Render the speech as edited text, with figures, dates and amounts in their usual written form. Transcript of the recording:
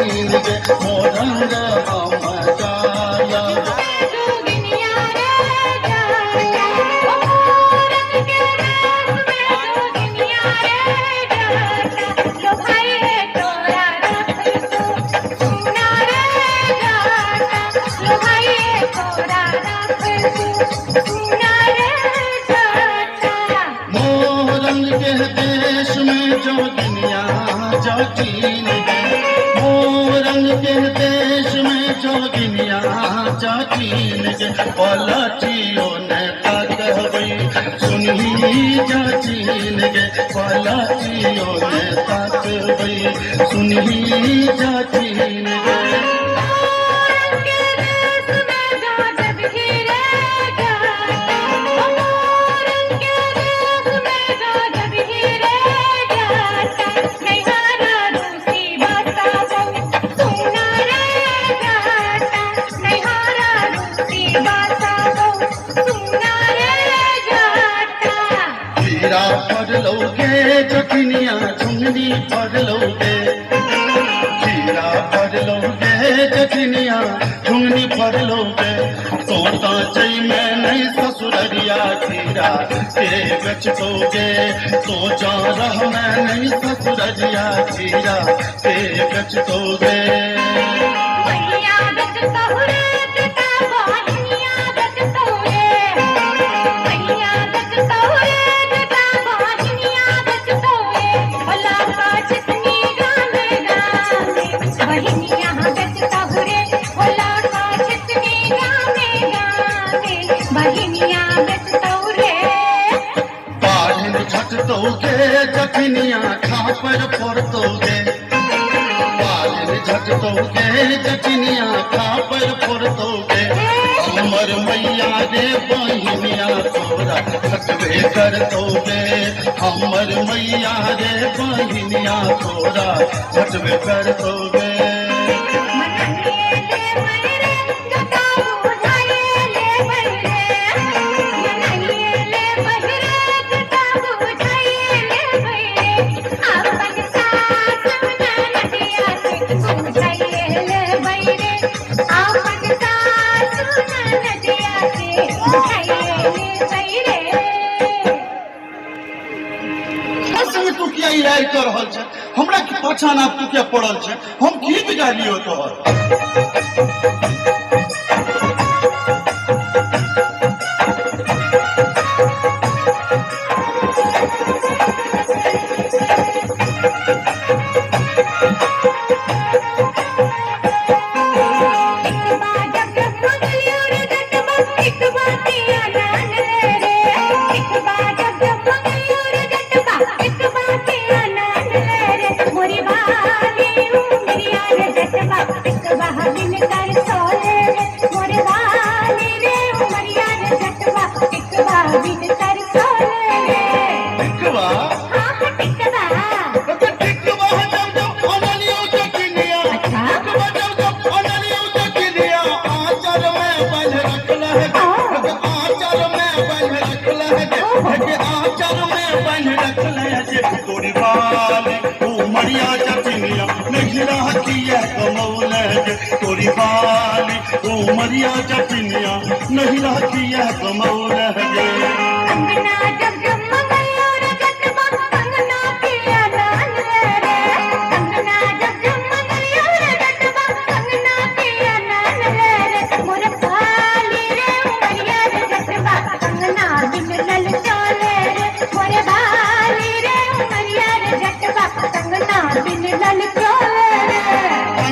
जाचीन गे मोरंग हम जाला मोरंग के देश में जो दुनिया जाचीन गे मोरंग के देश में जो दुनिया जाचीन गे पलटियो ने कहबई सुनही जाचीन गे पलटियो ने कहबई सुनही जाचीन गे हीरा पढ़ लोगे जखनिया झुमनी पढ़ लोगे हीरा पढ़ लोगे जखनिया झुमनी पढ़ लोगे तोता चई में नहीं ससुररिया खीरा के बेच दोगे तो जा रह में नहीं ससुररिया खीरा के बेच दोगे झटतोगे जखनिया खापर फोड़तोगे बालिन झटतोगे जखनिया खापर फोड़तोगे हमर मैया रे बहिनिया तोरा छटबे करतोगे हमर मैया रे बहिनिया तोरा छटबे करतोगे तू क्या इलाज कर रहल छे हमरा की पाछा ना तू क्या पड़ल छे हम की बिगाड़ियो तोहर उमरिया जखनिया नहीं रहती है कमौले तोरी बाली उमरिया जखनिया नहीं रहती है कमौले